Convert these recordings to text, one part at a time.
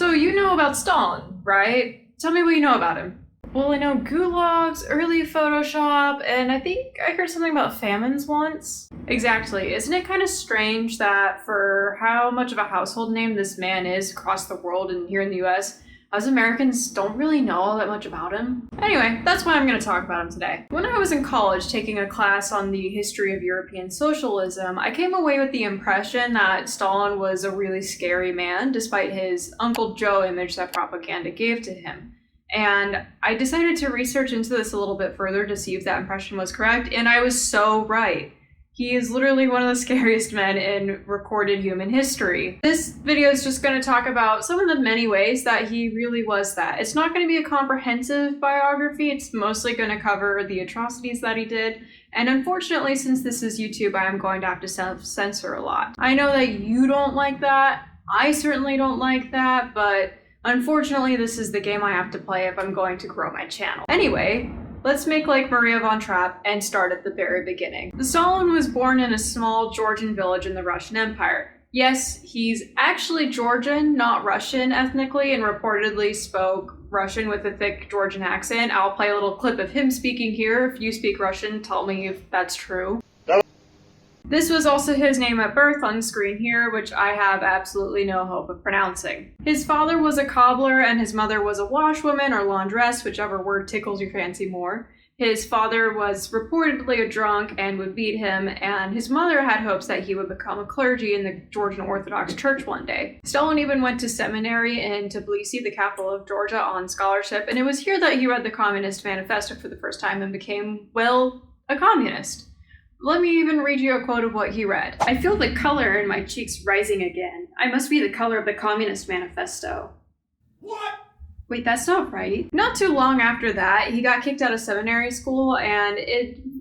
So you know about Stalin, right? Tell me what you know about him. Well, I know gulags, early Photoshop, and I think I heard something about famines once. Exactly. Isn't it kind of strange that for how much of a household name this man is across the world and here in the US, us Americans don't really know all that much about him? Anyway, that's why I'm going to talk about him today. When I was in college taking a class on the history of European socialism, I came away with the impression that Stalin was a really scary man, despite his Uncle Joe image that propaganda gave to him. And I decided to research into this a little bit further to see if that impression was correct, and I was so right. He is literally one of the scariest men in recorded human history. This video is just going to talk about some of the many ways that he really was that. It's not going to be a comprehensive biography, it's mostly going to cover the atrocities that he did. And unfortunately, since this is YouTube, I am going to have to self-censor a lot. I know that you don't like that, I certainly don't like that, but unfortunately, this is the game I have to play if I'm going to grow my channel. Anyway, let's make like Maria von Trapp and start at the very beginning. Stalin was born in a small Georgian village in the Russian Empire. Yes, he's actually Georgian, not Russian ethnically, and reportedly spoke Russian with a thick Georgian accent. I'll play a little clip of him speaking here. If you speak Russian, tell me if that's true. This was also his name at birth on screen here, which I have absolutely no hope of pronouncing. His father was a cobbler and his mother was a washwoman or laundress, whichever word tickles your fancy more. His father was reportedly a drunk and would beat him, and his mother had hopes that he would become a clergy in the Georgian Orthodox Church one day. Stalin even went to seminary in Tbilisi, the capital of Georgia, on scholarship, and it was here that he read the Communist Manifesto for the first time and became, well, a communist. Let me even read you a quote of what he read. "I feel the color in my cheeks rising again. I must be the color of the Communist Manifesto." What? Wait, that's not right. Not too long after that, he got kicked out of seminary school, and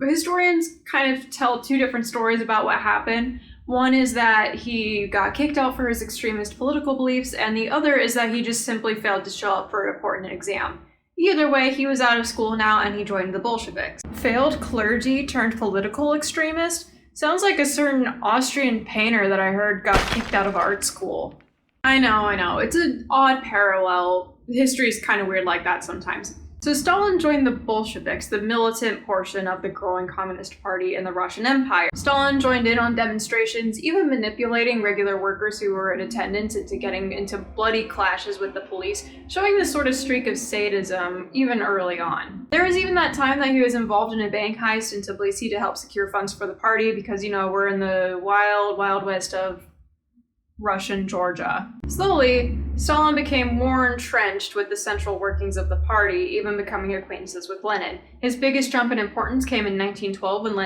historians kind of tell two different stories about what happened. One is that he got kicked out for his extremist political beliefs, and the other is that he just simply failed to show up for an important exam. Either way, he was out of school now and he joined the Bolsheviks. Failed clergy turned political extremist? Sounds like a certain Austrian painter that I heard got kicked out of art school. I know. It's an odd parallel. History is kind of weird like that sometimes. So Stalin joined the Bolsheviks, the militant portion of the growing Communist Party in the Russian Empire. Stalin joined in on demonstrations, even manipulating regular workers who were in attendance into getting into bloody clashes with the police, showing this sort of streak of sadism even early on. There was even that time that he was involved in a bank heist in Tbilisi to help secure funds for the party because, you know, we're in the wild, wild west of Russian Georgia. Slowly, Stalin became more entrenched with the central workings of the party, even becoming acquaintances with Lenin. His biggest jump in importance came in 1912 when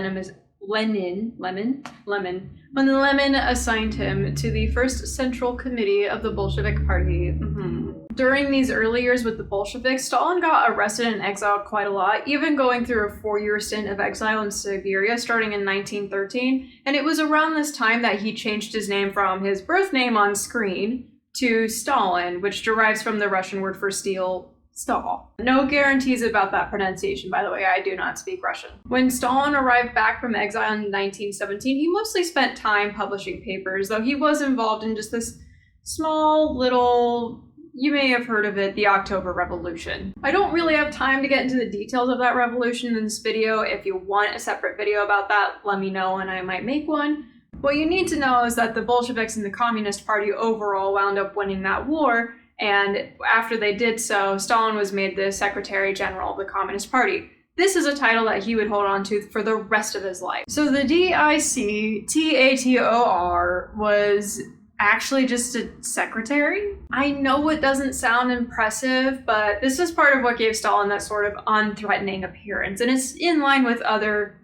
Lenin assigned him to the first central committee of the Bolshevik Party. During these early years with the Bolsheviks, Stalin got arrested and exiled quite a lot, even going through a 4-year stint of exile in Siberia starting in 1913, and it was around this time that he changed his name from his birth name on screen to Stalin, which derives from the Russian word for steel, Stal. No guarantees about that pronunciation, by the way, I do not speak Russian. When Stalin arrived back from exile in 1917, he mostly spent time publishing papers, though he was involved in just this small little, you may have heard of it, the October Revolution. I don't really have time to get into the details of that revolution in this video. If you want a separate video about that, let me know and I might make one. What you need to know is that the Bolsheviks and the Communist Party overall wound up winning that war, and after they did so, Stalin was made the Secretary General of the Communist Party. This is a title that he would hold on to for the rest of his life. So the DICTATOR was actually just a secretary? I know it doesn't sound impressive, but this is part of what gave Stalin that sort of unthreatening appearance, and it's in line with other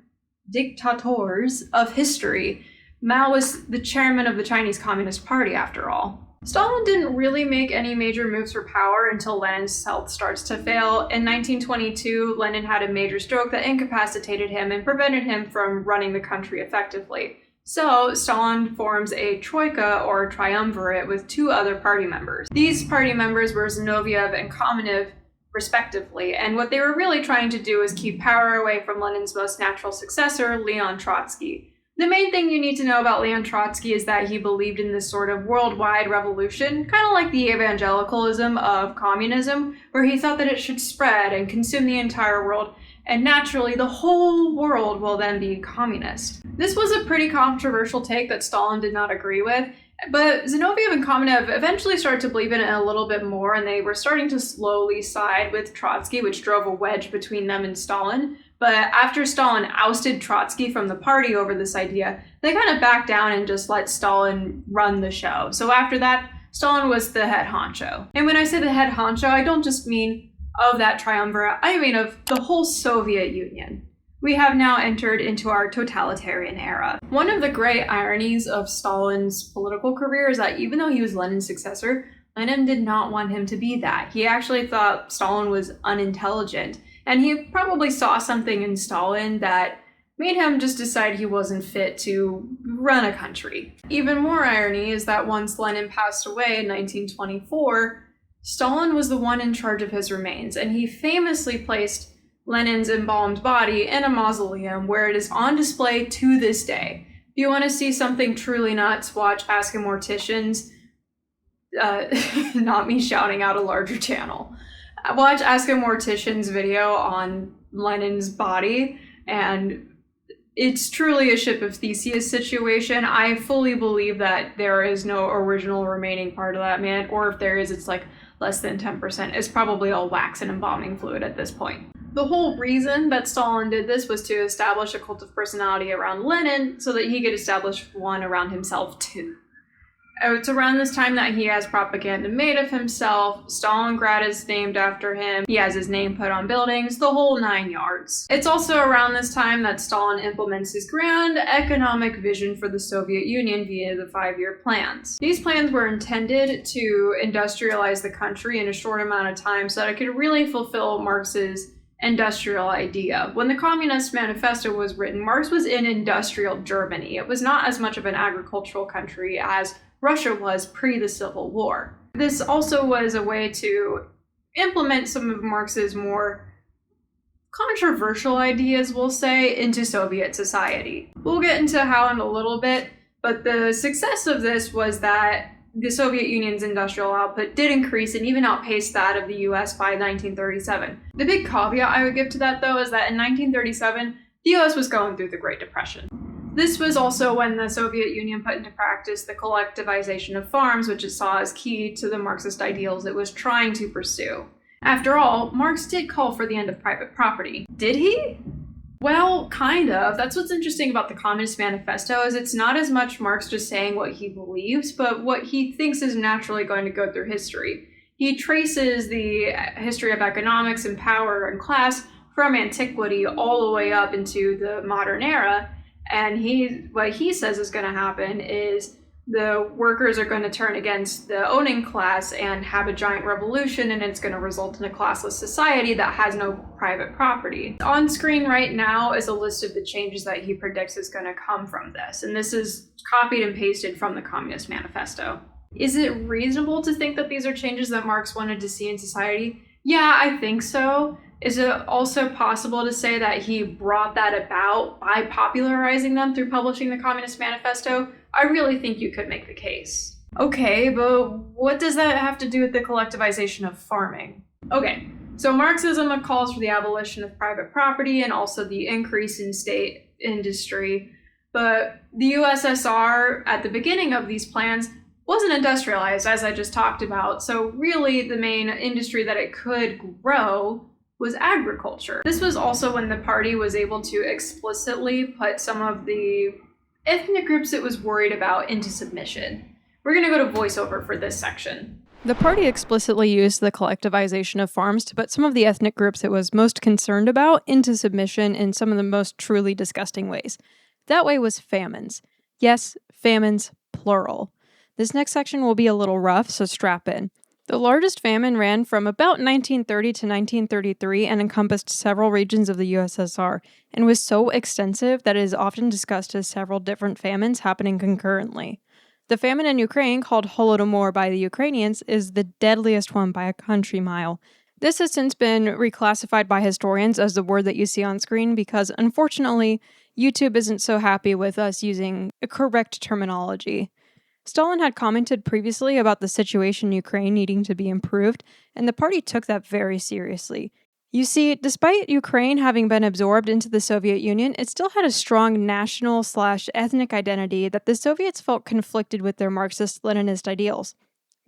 dictators of history. Mao was the chairman of the Chinese Communist Party, after all. Stalin didn't really make any major moves for power until Lenin's health starts to fail. In 1922, Lenin had a major stroke that incapacitated him and prevented him from running the country effectively. So Stalin forms a troika or triumvirate with 2 other party members. These party members were Zinoviev and Kamenev, respectively, and what they were really trying to do is keep power away from Lenin's most natural successor, Leon Trotsky. The main thing you need to know about Leon Trotsky is that he believed in this sort of worldwide revolution, kind of like the evangelicalism of communism, where he thought that it should spread and consume the entire world, and naturally the whole world will then be communist. This was a pretty controversial take that Stalin did not agree with, but Zinoviev and Kamenev eventually started to believe in it a little bit more, and they were starting to slowly side with Trotsky, which drove a wedge between them and Stalin. But after Stalin ousted Trotsky from the party over this idea, they kind of backed down and just let Stalin run the show. So after that, Stalin was the head honcho. And when I say the head honcho, I don't just mean of that triumvirate, I mean of the whole Soviet Union. We have now entered into our totalitarian era. One of the great ironies of Stalin's political career is that even though he was Lenin's successor, Lenin did not want him to be that. He actually thought Stalin was unintelligent, and he probably saw something in Stalin that made him just decide he wasn't fit to run a country. Even more irony is that once Lenin passed away in 1924, Stalin was the one in charge of his remains, and he famously placed Lenin's embalmed body in a mausoleum where it is on display to this day. If you want to see something truly nuts, watch Ask a Mortician's, not me shouting out a larger channel. Watch Ask a Mortician's video on Lenin's body, and it's truly a Ship of Theseus situation. I fully believe that there is no original remaining part of that man, or if there is, it's like less than 10%. It's probably all wax and embalming fluid at this point. The whole reason that Stalin did this was to establish a cult of personality around Lenin so that he could establish one around himself too. It's around this time that he has propaganda made of himself. Stalingrad is named after him. He has his name put on buildings, the whole 9 yards. It's also around this time that Stalin implements his grand economic vision for the Soviet Union via the 5-year plans. These plans were intended to industrialize the country in a short amount of time so that it could really fulfill Marx's industrial idea. When the Communist Manifesto was written, Marx was in industrial Germany. It was not as much of an agricultural country as Russia was pre the Civil War. This also was a way to implement some of Marx's more controversial ideas, we'll say, into Soviet society. We'll get into how in a little bit, but the success of this was that the Soviet Union's industrial output did increase and even outpaced that of the US by 1937. The big caveat I would give to that, though, is that in 1937, the US was going through the Great Depression. This was also when the Soviet Union put into practice the collectivization of farms, which it saw as key to the Marxist ideals it was trying to pursue. After all, Marx did call for the end of private property. Did he? Well, kind of. That's what's interesting about the Communist Manifesto, is it's not as much Marx just saying what he believes, but what he thinks is naturally going to go through history. He traces the history of economics and power and class from antiquity all the way up into the modern era, and what he says is going to happen is the workers are going to turn against the owning class and have a giant revolution, and it's going to result in a classless society that has no private property. On screen right now is a list of the changes that he predicts is going to come from this, and this is copied and pasted from the Communist Manifesto. Is it reasonable to think that these are changes that Marx wanted to see in society? Yeah, I think so. Is it also possible to say that he brought that about by popularizing them through publishing the Communist Manifesto? I really think you could make the case. Okay, but what does that have to do with the collectivization of farming? Okay, so Marxism calls for the abolition of private property and also the increase in state industry, but the USSR at the beginning of these plans wasn't industrialized, as I just talked about, so really the main industry that it could grow was agriculture. This was also when the party was able to explicitly put some of the ethnic groups it was worried about into submission. We're going to go to voiceover for this section. The party explicitly used the collectivization of farms to put some of the ethnic groups it was most concerned about into submission in some of the most truly disgusting ways. That way was famines. Yes, famines, plural. This next section will be a little rough, so strap in. The largest famine ran from about 1930 to 1933 and encompassed several regions of the USSR, and was so extensive that it is often discussed as several different famines happening concurrently. The famine in Ukraine, called Holodomor by the Ukrainians, is the deadliest one by a country mile. This has since been reclassified by historians as the word that you see on screen because, unfortunately, YouTube isn't so happy with us using a correct terminology. Stalin had commented previously about the situation in Ukraine needing to be improved, and the party took that very seriously. You see, despite Ukraine having been absorbed into the Soviet Union, it still had a strong national/ethnic identity that the Soviets felt conflicted with their Marxist-Leninist ideals.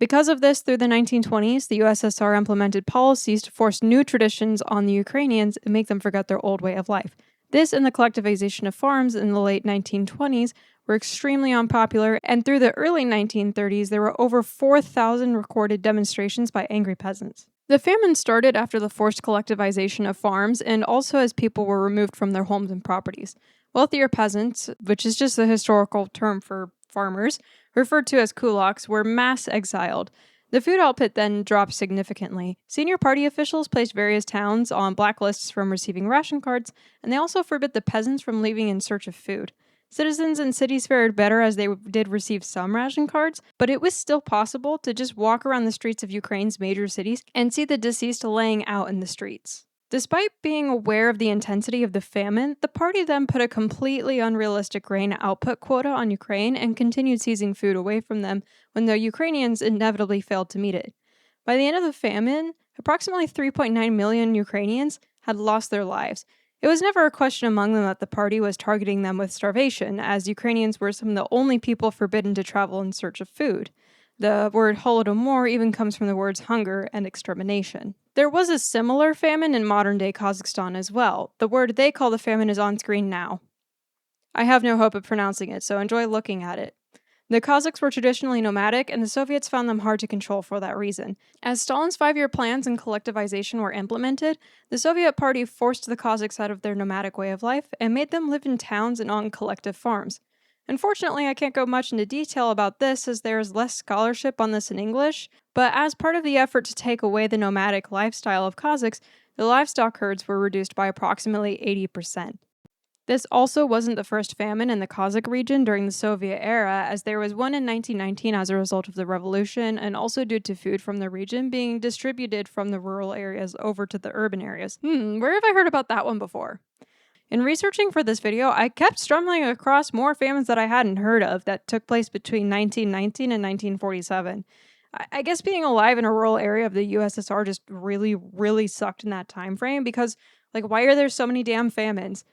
Because of this, through the 1920s, the USSR implemented policies to force new traditions on the Ukrainians and make them forget their old way of life. This and the collectivization of farms in the late 1920s were extremely unpopular, and through the early 1930s, there were over 4,000 recorded demonstrations by angry peasants. The famine started after the forced collectivization of farms and also as people were removed from their homes and properties. Wealthier peasants, which is just the historical term for farmers, referred to as kulaks, were mass exiled. The food output then dropped significantly. Senior party officials placed various towns on blacklists from receiving ration cards, and they also forbid the peasants from leaving in search of food. Citizens in cities fared better as they did receive some ration cards, but it was still possible to just walk around the streets of Ukraine's major cities and see the deceased laying out in the streets. Despite being aware of the intensity of the famine, the party then put a completely unrealistic grain output quota on Ukraine and continued seizing food away from them when the Ukrainians inevitably failed to meet it. By the end of the famine, approximately 3.9 million Ukrainians had lost their lives. It was never a question among them that the party was targeting them with starvation, as Ukrainians were some of the only people forbidden to travel in search of food. The word Holodomor even comes from the words hunger and extermination. There was a similar famine in modern-day Kazakhstan as well. The word they call the famine is on screen now. I have no hope of pronouncing it, so enjoy looking at it. The Kazakhs were traditionally nomadic, and the Soviets found them hard to control for that reason. As Stalin's 5-year plans and collectivization were implemented, the Soviet Party forced the Kazakhs out of their nomadic way of life and made them live in towns and on collective farms. Unfortunately, I can't go much into detail about this as there is less scholarship on this in English, but as part of the effort to take away the nomadic lifestyle of Kazakhs, the livestock herds were reduced by approximately 80%. This also wasn't the first famine in the Kazakh region during the Soviet era, as there was one in 1919 as a result of the revolution, and also due to food from the region being distributed from the rural areas over to the urban areas. Where have I heard about that one before? In researching for this video, I kept stumbling across more famines that I hadn't heard of that took place between 1919 and 1947. I guess being alive in a rural area of the USSR just really, really sucked in that time frame because, why are there so many damn famines?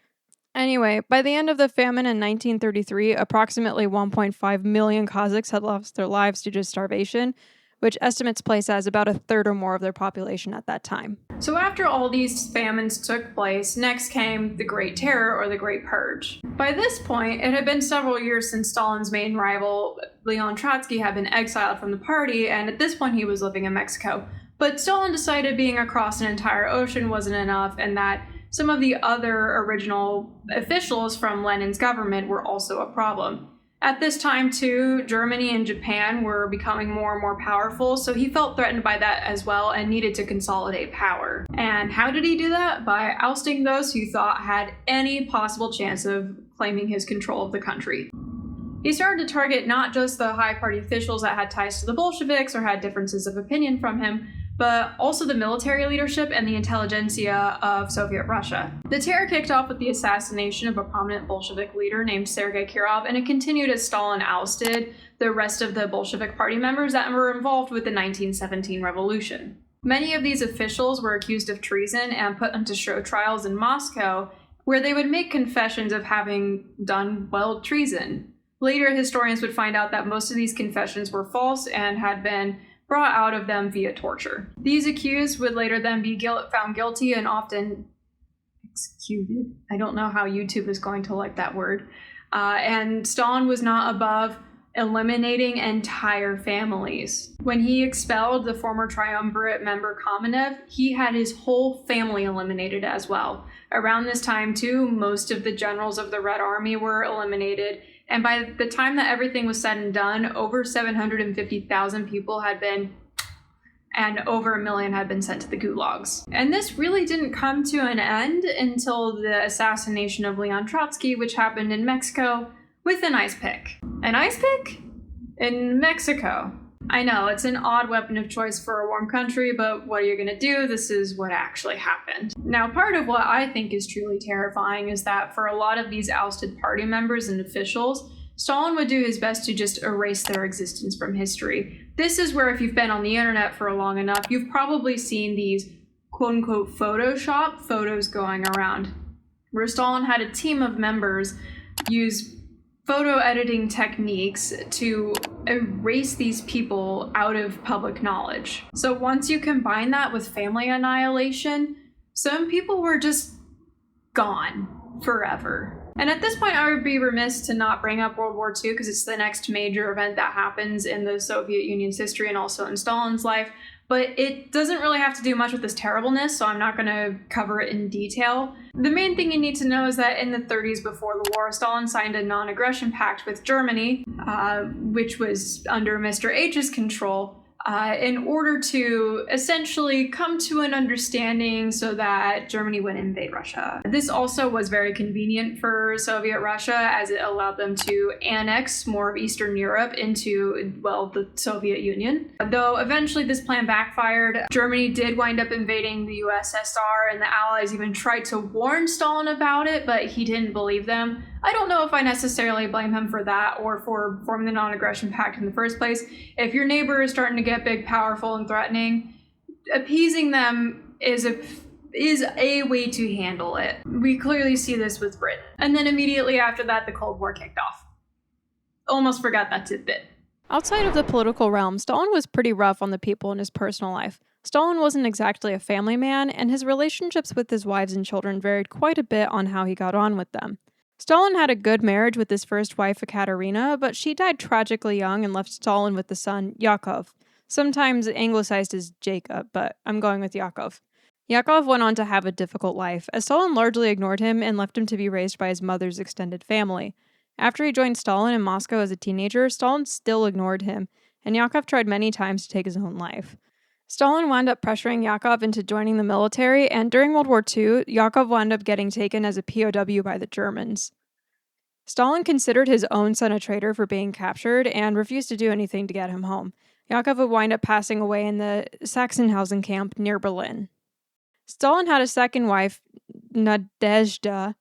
Anyway, by the end of the famine in 1933, approximately 1.5 million Kazakhs had lost their lives due to starvation, which estimates place as about a third or more of their population at that time. So after all these famines took place, next came the Great Terror or the Great Purge. By this point, it had been several years since Stalin's main rival, Leon Trotsky, had been exiled from the party, and at this point he was living in Mexico. But Stalin decided being across an entire ocean wasn't enough, and that some of the other original officials from Lenin's government were also a problem. At this time, too, Germany and Japan were becoming more and more powerful, so he felt threatened by that as well and needed to consolidate power. And how did he do that? By ousting those who thought had any possible chance of claiming his control of the country. He started to target not just the high party officials that had ties to the Bolsheviks or had differences of opinion from him, but also the military leadership and the intelligentsia of Soviet Russia. The terror kicked off with the assassination of a prominent Bolshevik leader named Sergei Kirov, and it continued as Stalin ousted the rest of the Bolshevik party members that were involved with the 1917 revolution. Many of these officials were accused of treason and put onto show trials in Moscow, where they would make confessions of having done, treason. Later, historians would find out that most of these confessions were false and had been brought out of them via torture. These accused would later then be found guilty and often executed. I don't know how YouTube is going to like that word. And Stalin was not above eliminating entire families. When he expelled the former triumvirate member Kamenev, he had his whole family eliminated as well. Around this time, too, most of the generals of the Red Army were eliminated, and by the time that everything was said and done, over 750,000 people had been, and over 1 million had been sent to the gulags. And this really didn't come to an end until the assassination of Leon Trotsky, which happened in Mexico with an ice pick. An ice pick? In Mexico. I know, it's an odd weapon of choice for a warm country, but what are you gonna do? This is what actually happened. Now, part of what I think is truly terrifying is that for a lot of these ousted party members and officials, Stalin would do his best to just erase their existence from history. This is where, if you've been on the internet for long enough, you've probably seen these quote-unquote Photoshop photos going around, where Stalin had a team of members use photo editing techniques to erase these people out of public knowledge. So once you combine that with family annihilation, some people were just gone forever. And at this point, I would be remiss to not bring up World War II because it's the next major event that happens in the Soviet Union's history and also in Stalin's life. But it doesn't really have to do much with this terribleness, so I'm not going to cover it in detail. The main thing you need to know is that in the 30s before the war, Stalin signed a non-aggression pact with Germany, which was under Mr. H's control, in order to essentially come to an understanding so that Germany wouldn't invade Russia. This also was very convenient for Soviet Russia, as it allowed them to annex more of Eastern Europe into, well, the Soviet Union. Though eventually this plan backfired, Germany did wind up invading the USSR, and the Allies even tried to warn Stalin about it, but he didn't believe them. I don't know if I necessarily blame him for that or for forming the non-aggression pact in the first place. If your neighbor is starting to get big, powerful, and threatening, appeasing them is a way to handle it. We clearly see this with Britain. And then immediately after that, the Cold War kicked off. Almost forgot that tidbit. Outside of the political realm, Stalin was pretty rough on the people in his personal life. Stalin wasn't exactly a family man, and his relationships with his wives and children varied quite a bit on how he got on with them. Stalin had a good marriage with his first wife, Ekaterina, but she died tragically young and left Stalin with the son, Yakov, sometimes anglicized as Jacob, but I'm going with Yakov. Yakov went on to have a difficult life, as Stalin largely ignored him and left him to be raised by his mother's extended family. After he joined Stalin in Moscow as a teenager, Stalin still ignored him, and Yakov tried many times to take his own life. Stalin wound up pressuring Yakov into joining the military, and during World War II, Yakov wound up getting taken as a POW by the Germans. Stalin considered his own son a traitor for being captured and refused to do anything to get him home. Yakov would wind up passing away in the Sachsenhausen camp near Berlin. Stalin had a second wife, Nadezhda,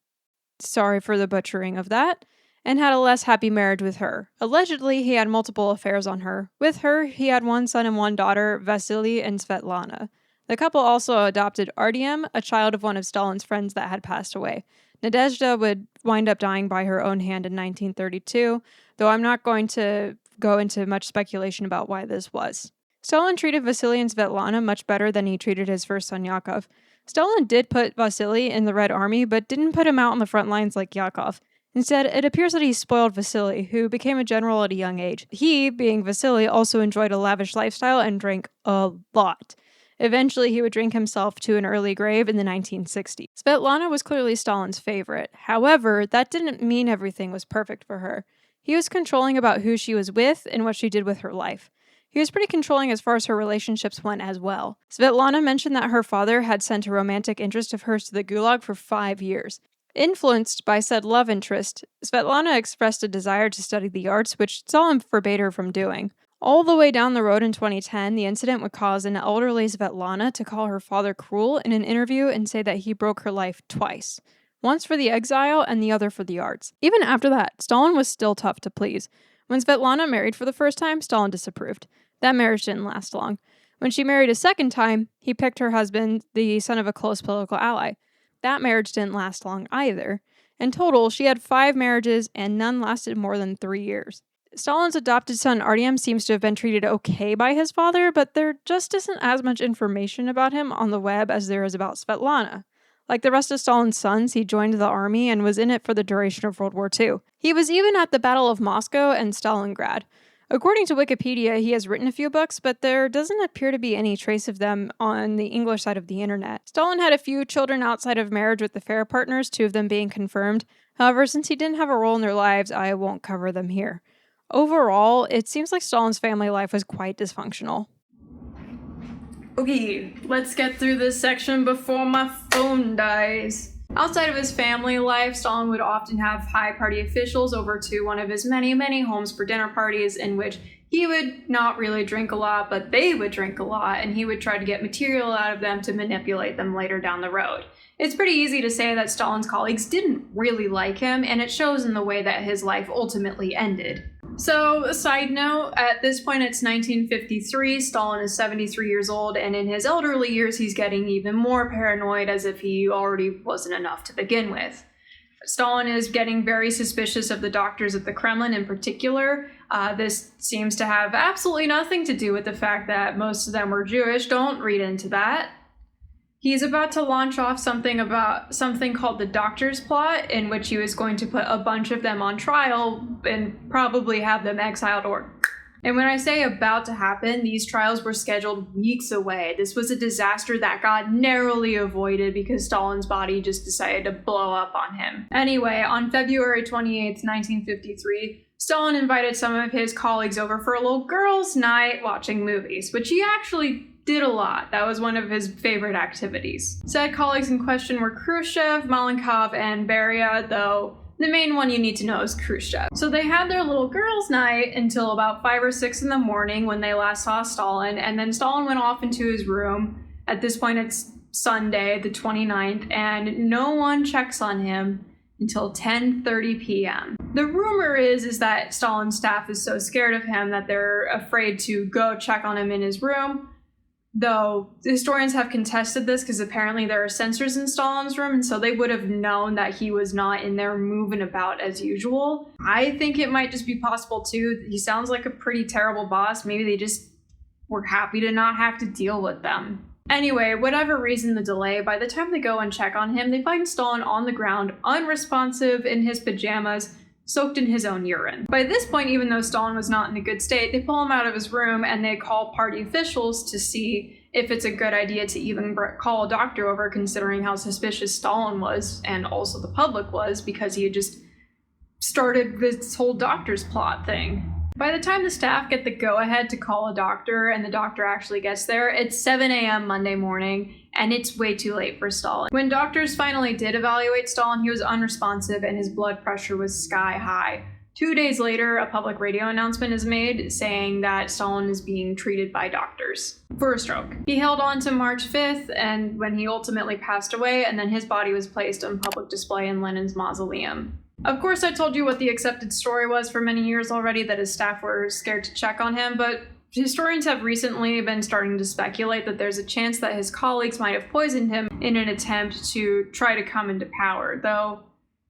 sorry for the butchering of that, and had a less happy marriage with her. Allegedly, he had multiple affairs on her. With her, he had one son and one daughter, Vasily and Svetlana. The couple also adopted Artyom, a child of one of Stalin's friends that had passed away. Nadezhda would wind up dying by her own hand in 1932, though I'm not going to go into much speculation about why this was. Stalin treated Vasily and Svetlana much better than he treated his first son Yakov. Stalin did put Vasily in the Red Army, but didn't put him out on the front lines like Yakov. Instead, it appears that he spoiled Vasily, who became a general at a young age. He, being Vasily, also enjoyed a lavish lifestyle and drank a lot. Eventually, he would drink himself to an early grave in the 1960s. Svetlana was clearly Stalin's favorite. However, that didn't mean everything was perfect for her. He was controlling about who she was with and what she did with her life. He was pretty controlling as far as her relationships went as well. Svetlana mentioned that her father had sent a romantic interest of hers to the Gulag for 5 years. Influenced by said love interest, Svetlana expressed a desire to study the arts, which Stalin forbade her from doing. All the way down the road in 2010, the incident would cause an elderly Svetlana to call her father cruel in an interview and say that he broke her life twice. Once for the exile and the other for the arts. Even after that, Stalin was still tough to please. When Svetlana married for the first time, Stalin disapproved. That marriage didn't last long. When she married a second time, he picked her husband, the son of a close political ally. That marriage didn't last long either. In total, she had 5 marriages and none lasted more than 3 years. Stalin's adopted son Artyom seems to have been treated okay by his father, but there just isn't as much information about him on the web as there is about Svetlana. Like the rest of Stalin's sons, he joined the army and was in it for the duration of World War II. He was even at the Battle of Moscow and Stalingrad. According to Wikipedia, he has written a few books, but there doesn't appear to be any trace of them on the English side of the internet. Stalin had a few children outside of marriage with affair partners, 2 of them being confirmed. However, since he didn't have a role in their lives, I won't cover them here. Overall, it seems like Stalin's family life was quite dysfunctional. Okay, let's get through this section before my phone dies. Outside of his family life, Stalin would often have high party officials over to one of his many, many homes for dinner parties in which He would not really drink a lot, but they would drink a lot, and he would try to get material out of them to manipulate them later down the road. It's pretty easy to say that Stalin's colleagues didn't really like him, and it shows in the way that his life ultimately ended. So, a side note, at this point it's 1953, Stalin is 73 years old, and in his elderly years he's getting even more paranoid, as if he already wasn't enough to begin with. Stalin is getting very suspicious of the doctors at the Kremlin in particular. This seems to have absolutely nothing to do with the fact that most of them were Jewish. Don't read into that. He's about to launch off something called the Doctor's Plot, in which he was going to put a bunch of them on trial and probably have them exiled or... And when I say about to happen, these trials were scheduled weeks away. This was a disaster that got narrowly avoided because Stalin's body just decided to blow up on him. Anyway, on February 28th, 1953, Stalin invited some of his colleagues over for a little girls' night watching movies, which he actually did a lot. That was one of his favorite activities. Said colleagues in question were Khrushchev, Malenkov, and Beria, though the main one you need to know is Khrushchev. So they had their little girls' night until about 5 or 6 in the morning when they last saw Stalin, and then Stalin went off into his room. At this point it's Sunday, the 29th, and no one checks on him until 10:30 p.m. The rumor is that Stalin's staff is so scared of him that they're afraid to go check on him in his room. Though historians have contested this because apparently there are sensors in Stalin's room, and so they would have known that he was not in there moving about as usual. I think it might just be possible too. He sounds like a pretty terrible boss. Maybe they just were happy to not have to deal with them. Anyway, whatever reason the delay, by the time they go and check on him, they find Stalin on the ground, unresponsive, in his pajamas, soaked in his own urine. By this point, even though Stalin was not in a good state, they pull him out of his room and they call party officials to see if it's a good idea to even call a doctor over, considering how suspicious Stalin was, and also the public was, because he had just started this whole doctor's plot thing. By the time the staff get the go-ahead to call a doctor and the doctor actually gets there, it's 7 a.m. Monday morning, and it's way too late for Stalin. When doctors finally did evaluate Stalin, he was unresponsive and his blood pressure was sky high. 2 days later, a public radio announcement is made saying that Stalin is being treated by doctors for a stroke. He held on to March 5th, and when he ultimately passed away, and then his body was placed on public display in Lenin's mausoleum. Of course, I told you what the accepted story was for many years already, that his staff were scared to check on him, but historians have recently been starting to speculate that there's a chance that his colleagues might have poisoned him in an attempt to try to come into power, though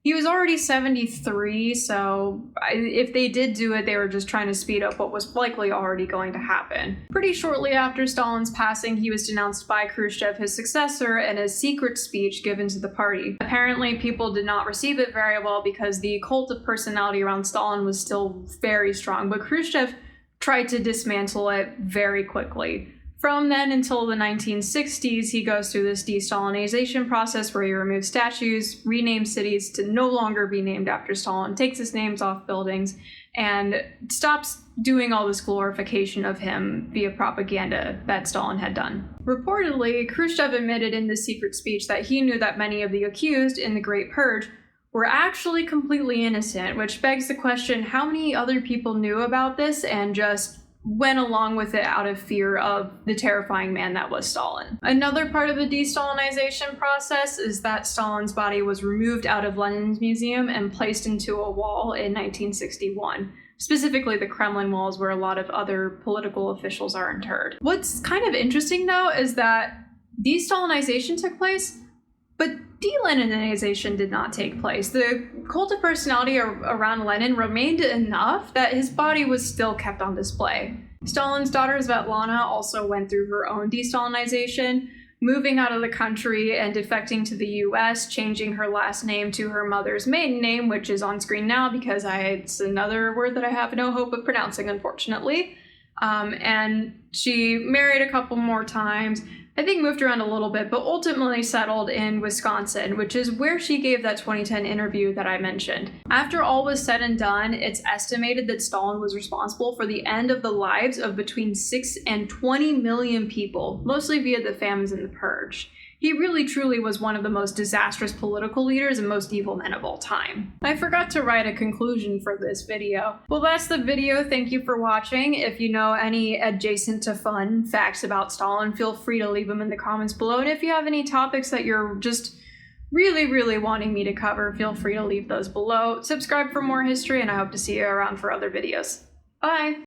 he was already 73, so if they did do it, they were just trying to speed up what was likely already going to happen. Pretty shortly after Stalin's passing, he was denounced by Khrushchev, his successor, in a secret speech given to the party. Apparently, people did not receive it very well because the cult of personality around Stalin was still very strong, but Khrushchev tried to dismantle it very quickly. From then until the 1960s, he goes through this de-Stalinization process where he removes statues, renames cities to no longer be named after Stalin, takes his names off buildings, and stops doing all this glorification of him via propaganda that Stalin had done. Reportedly, Khrushchev admitted in this secret speech that he knew that many of the accused in the Great Purge were actually completely innocent, which begs the question, how many other people knew about this and just went along with it out of fear of the terrifying man that was Stalin? Another part of the de-Stalinization process is that Stalin's body was removed out of Lenin's museum and placed into a wall in 1961, specifically the Kremlin walls where a lot of other political officials are interred. What's kind of interesting though is that de-Stalinization took place, but de-Leninization did not take place. The cult of personality around Lenin remained enough that his body was still kept on display. Stalin's daughter Svetlana also went through her own de-Stalinization, moving out of the country and defecting to the US, changing her last name to her mother's maiden name, which is on screen now because it's another word that I have no hope of pronouncing, unfortunately. And she married a couple more times, I think moved around a little bit, but ultimately settled in Wisconsin, which is where she gave that 2010 interview that I mentioned. After all was said and done, it's estimated that Stalin was responsible for the end of the lives of between 6 and 20 million people, mostly via the famines and the purge. He really truly was one of the most disastrous political leaders and most evil men of all time. I forgot to write a conclusion for this video. Well, that's the video. Thank you for watching. If you know any adjacent to fun facts about Stalin, feel free to leave them in the comments below. And if you have any topics that you're just really wanting me to cover, feel free to leave those below. Subscribe for more history, and I hope to see you around for other videos. Bye!